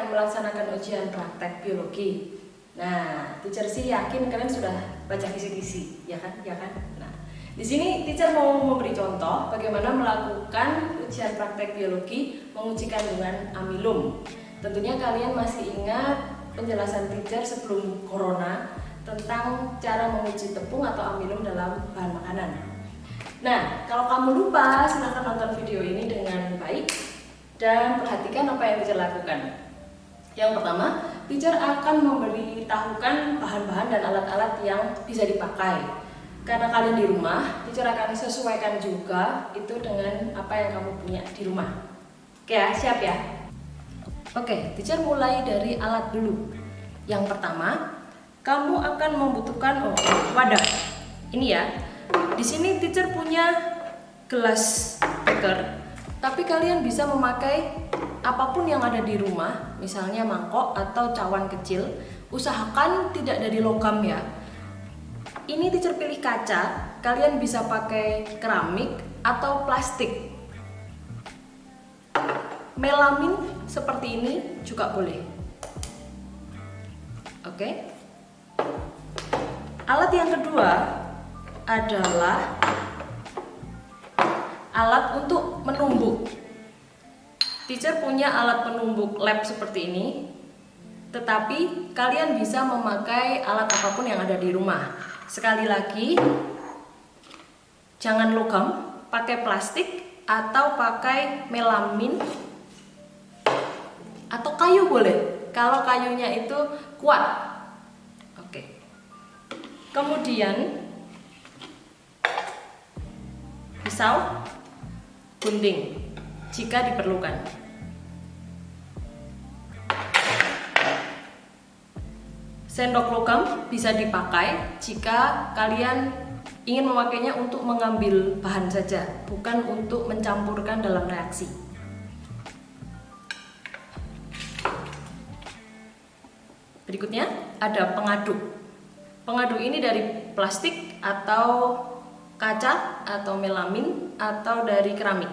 akan melaksanakan ujian praktek biologi. Nah, teacher sih yakin kalian sudah baca kisi-kisi, ya kan? Ya kan? Nah, di sini teacher mau memberi contoh bagaimana melakukan ujian praktek biologi menguji kandungan amilum. Tentunya kalian masih ingat penjelasan teacher sebelum corona tentang cara menguji tepung atau amilum dalam bahan makanan. Nah, kalau kamu lupa, silahkan nonton video ini dengan baik dan perhatikan apa yang teacher lakukan. Yang pertama, teacher akan memberitahukan bahan-bahan dan alat-alat yang bisa dipakai. Karena kalian di rumah, teacher akan sesuaikan juga itu dengan apa yang kamu punya di rumah. Oke ya, siap ya? Oke, teacher mulai dari alat dulu. Yang pertama, kamu akan membutuhkan wadah. Ini ya. Di sini teacher punya gelas beker, tapi kalian bisa memakai apapun yang ada di rumah, misalnya mangkok atau cawan kecil. Usahakan tidak dari logam ya. Ini teacher pilih kaca, kalian bisa pakai keramik atau plastik. Melamin seperti ini juga boleh. Oke. Alat yang kedua adalah alat untuk menumbuk. Teacher punya alat penumbuk lab seperti ini, tetapi kalian bisa memakai alat apapun yang ada di rumah. Sekali lagi, jangan logam, pakai plastik atau pakai melamin atau kayu boleh, kalau kayunya itu kuat. Oke. Kemudian pisau, gunting jika diperlukan. Sendok logam bisa dipakai jika kalian ingin memakainya untuk mengambil bahan saja, bukan untuk mencampurkan dalam reaksi. Berikutnya ada pengaduk. Pengaduk ini dari plastik atau kaca atau melamin atau dari keramik.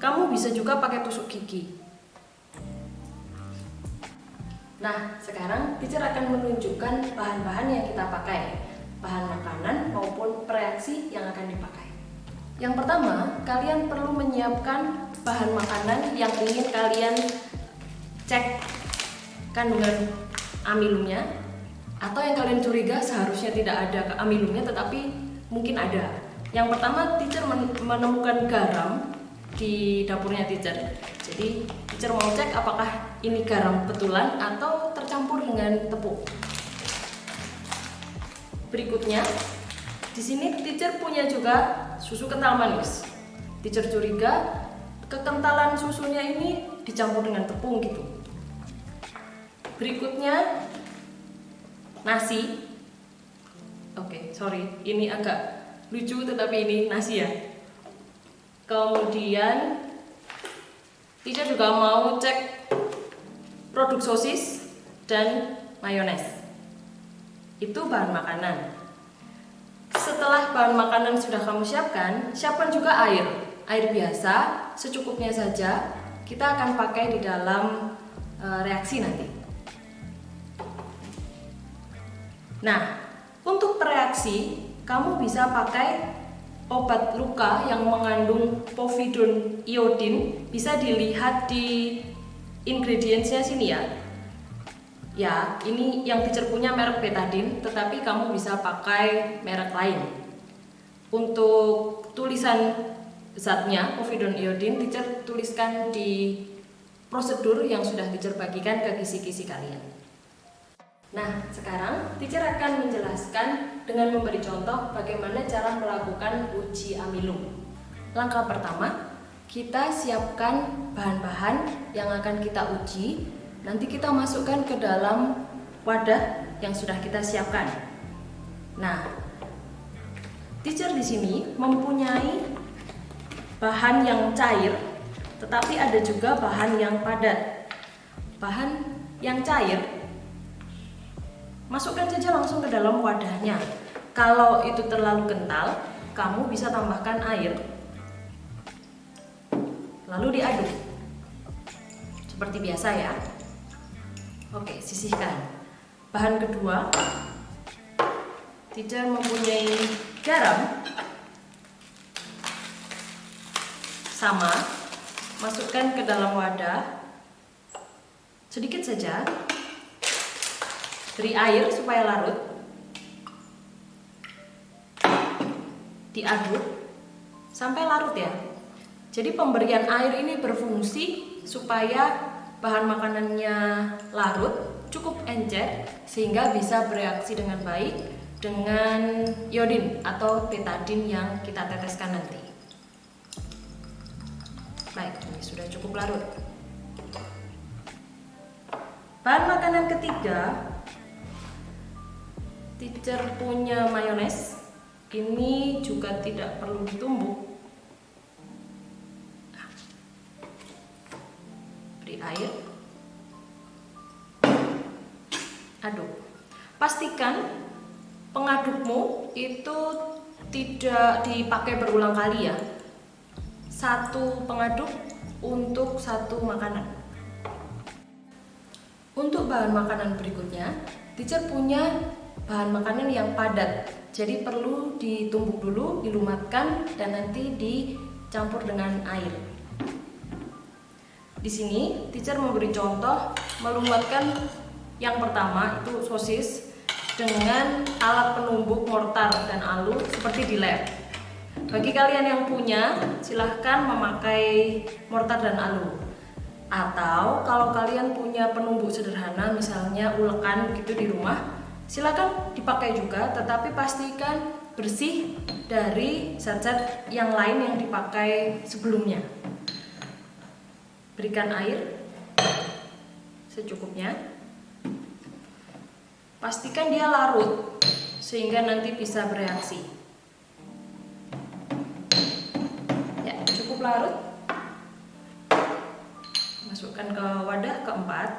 Kamu bisa juga pakai tusuk gigi. Nah, sekarang teacher akan menunjukkan bahan-bahan yang kita pakai, bahan makanan maupun reaksi yang akan dipakai. Yang pertama, kalian perlu menyiapkan bahan makanan yang ingin kalian cek kandungan amilumnya, atau yang kalian curiga seharusnya tidak ada amilumnya tetapi mungkin ada. Yang pertama, teacher menemukan garam di dapurnya teacher. Jadi teacher mau cek apakah ini garam betulan atau tercampur dengan tepung. Berikutnya, di sini teacher punya juga susu kental manis. Teacher curiga kekentalan susunya ini dicampur dengan tepung gitu. Berikutnya nasi. Oke, sorry, ini agak lucu tetapi ini nasi ya. Kemudian teacher juga mau cek produk sosis dan mayones. Itu bahan makanan. Setelah bahan makanan sudah kamu siapkan, siapkan juga air. Air biasa, secukupnya saja. Kita akan pakai di dalam reaksi nanti. Nah, untuk reaksi, kamu bisa pakai obat luka yang mengandung povidone iodin. Bisa dilihat di ingredientsnya sini ya. Ya, ini yang teacher punya merek betadine, tetapi kamu bisa pakai merek lain. Untuk tulisan zatnya, povidone iodin, teacher tuliskan di prosedur yang sudah teacher bagikan ke kisi-kisi kalian. Nah, sekarang teacher akan menjelaskan dengan memberi contoh bagaimana cara melakukan uji amilum. Langkah pertama, kita siapkan bahan-bahan yang akan kita uji. Nanti kita masukkan ke dalam wadah yang sudah kita siapkan. Nah, teacher di sini mempunyai bahan yang cair, tetapi ada juga bahan yang padat. Bahan yang cair, masukkan saja langsung ke dalam wadahnya. Kalau itu terlalu kental, kamu bisa tambahkan air, lalu diaduk seperti biasa ya. Oke, sisihkan. Bahan kedua, teacher mempunyai garam. Sama, masukkan ke dalam wadah. Sedikit saja. Beri air supaya larut. Diaduk sampai larut ya. Jadi pemberian air ini berfungsi supaya bahan makanannya larut, cukup encer sehingga bisa bereaksi dengan baik dengan iodin atau betadin yang kita teteskan nanti. Baik, ini sudah cukup larut. Bahan makanan ketiga, teacher punya mayones. Ini juga tidak perlu ditumbuk. Beri air. Aduk. Pastikan pengadukmu itu tidak dipakai berulang kali ya. Satu pengaduk untuk satu makanan. Untuk bahan makanan berikutnya, teacher punya bahan makanan yang padat. Jadi perlu ditumbuk dulu, dilumatkan dan nanti dicampur dengan air. Di sini teacher memberi contoh melumatkan yang pertama itu sosis dengan alat penumbuk mortar dan alu seperti di lab. Bagi kalian yang punya, silahkan memakai mortar dan alu. Atau kalau kalian punya penumbuk sederhana, misalnya ulekan gitu di rumah, silahkan dipakai juga, tetapi pastikan bersih dari zat-zat yang lain yang dipakai sebelumnya. Berikan air secukupnya. Pastikan dia larut sehingga nanti bisa bereaksi. Larut, masukkan ke wadah keempat.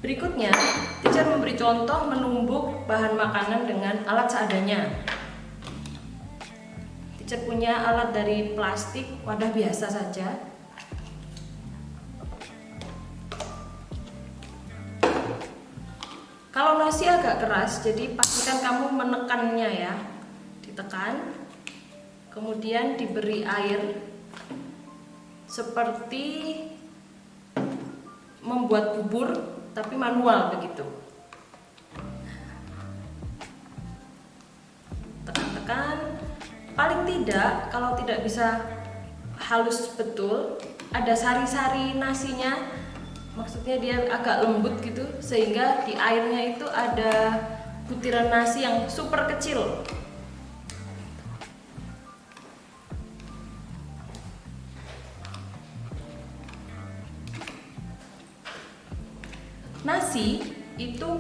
Berikutnya, teacher memberi contoh menumbuk bahan makanan dengan alat seadanya. Teacher punya alat dari plastik, wadah biasa saja. Kalau nasi agak keras, jadi pastikan kamu menekannya ya. Ditekan, kemudian diberi air seperti membuat bubur, tapi manual begitu. Tekan-tekan, paling tidak kalau tidak bisa halus betul, ada sari-sari nasinya. Maksudnya dia agak lembut gitu, sehingga di airnya itu ada butiran nasi yang super kecil. Nasi itu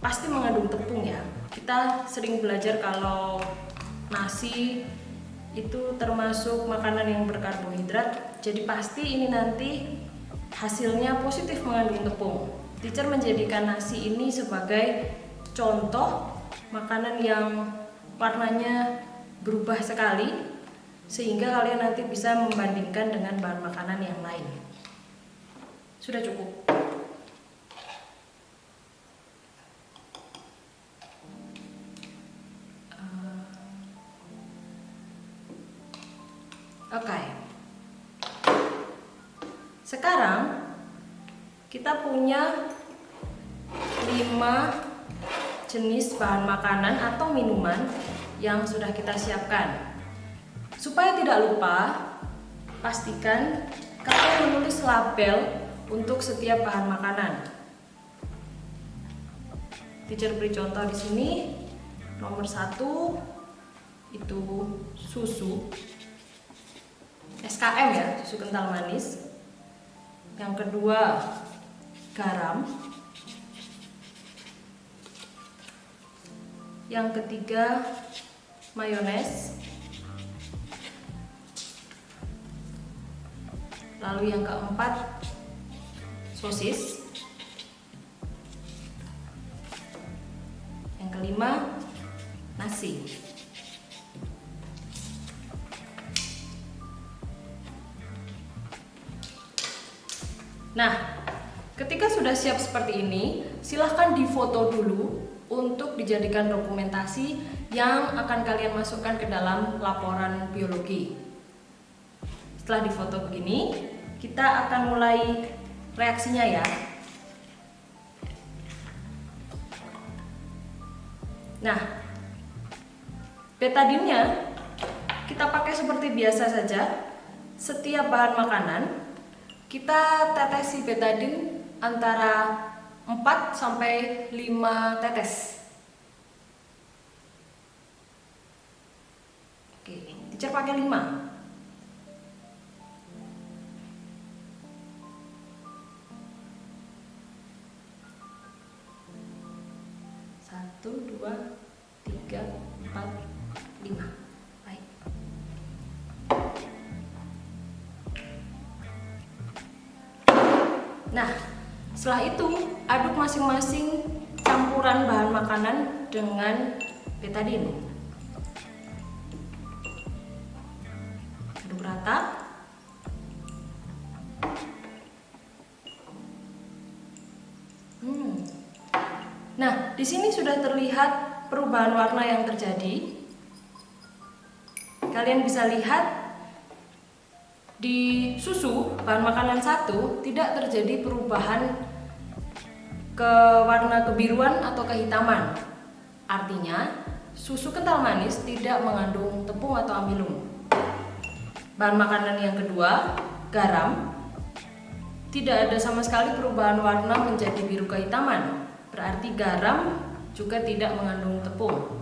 pasti mengandung tepung ya. Kita sering belajar kalau nasi itu termasuk makanan yang berkarbohidrat, jadi pasti ini nanti hasilnya positif mengandung tepung. Teacher menjadikan nasi ini sebagai contoh makanan yang warnanya berubah sekali, sehingga kalian nanti bisa membandingkan dengan bahan makanan yang lain. Sudah cukup. Oke. Sekarang kita punya 5 jenis bahan makanan atau minuman yang sudah kita siapkan. Supaya tidak lupa, pastikan kalian menulis label untuk setiap bahan makanan. Teacher beri contoh di sini. Nomor 1 itu susu SKM ya, susu kental manis. Yang kedua, garam. Yang ketiga, mayones. Lalu yang keempat, sosis. Yang kelima, nasi. Nah, ketika sudah siap seperti ini, silahkan difoto dulu untuk dijadikan dokumentasi yang akan kalian masukkan ke dalam laporan biologi. Setelah difoto begini, kita akan mulai reaksinya ya. Nah, betadinnya kita pakai seperti biasa saja. Setiap bahan makanan kita tetesi betadin antara 4 sampai 5 tetes. Oke, teacher pakai 5. Satu, 2, 3, 4, 5. Baik. Nah, setelah itu aduk masing-masing campuran bahan makanan dengan betadin. Aduk rata. Nah, di sini sudah terlihat perubahan warna yang terjadi. Kalian bisa lihat di susu bahan makanan 1 tidak terjadi perubahan ke warna kebiruan atau kehitaman. Artinya, susu kental manis tidak mengandung tepung atau amilum. Bahan makanan yang kedua, garam, tidak ada sama sekali perubahan warna menjadi biru kehitaman. Berarti garam juga tidak mengandung tepung.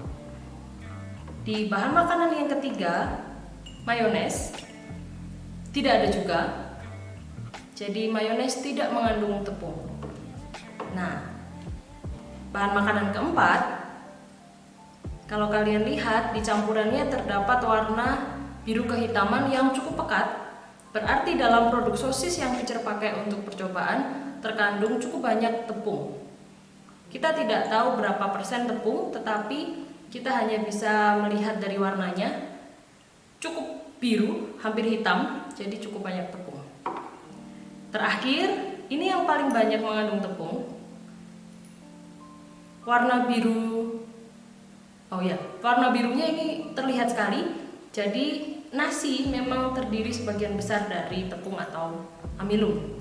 Di bahan makanan yang ketiga, mayones, tidak ada juga. Jadi mayones tidak mengandung tepung. Nah, bahan makanan keempat, kalau kalian lihat di campurannya terdapat warna biru kehitaman yang cukup pekat. Berarti dalam produk sosis yang teacher pakai untuk percobaan terkandung cukup banyak tepung. Kita tidak tahu berapa persen tepung, tetapi kita hanya bisa melihat dari warnanya cukup biru, hampir hitam, jadi cukup banyak tepung. Terakhir, ini yang paling banyak mengandung tepung. Warna biru, warna birunya ini terlihat sekali. Jadi nasi memang terdiri sebagian besar dari tepung atau amilum.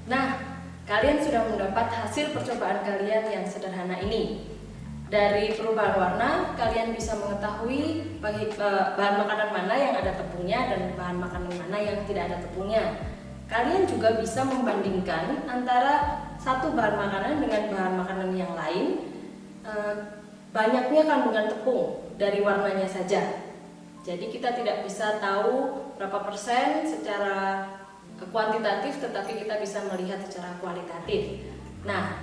Nah, kalian sudah mendapat hasil percobaan kalian yang sederhana ini. Dari perubahan warna, kalian bisa mengetahui bahan makanan mana yang ada tepungnya dan bahan makanan mana yang tidak ada tepungnya. Kalian juga bisa membandingkan antara satu bahan makanan dengan bahan makanan yang lain, banyaknya kandungan tepung dari warnanya saja. Jadi kita tidak bisa tahu berapa persen secara kuantitatif, tetapi kita bisa melihat secara kualitatif. Nah,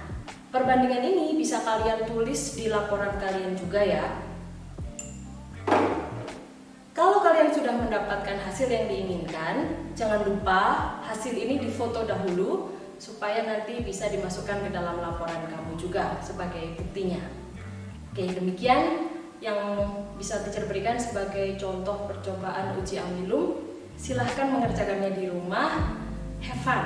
perbandingan ini bisa kalian tulis di laporan kalian juga ya. Kalau kalian sudah mendapatkan hasil yang diinginkan, jangan lupa hasil ini difoto dahulu supaya nanti bisa dimasukkan ke dalam laporan kamu juga sebagai buktinya. Oke, demikian yang bisa teacher berikan sebagai contoh percobaan uji amilum. Silahkan mengerjakannya di rumah. Have fun!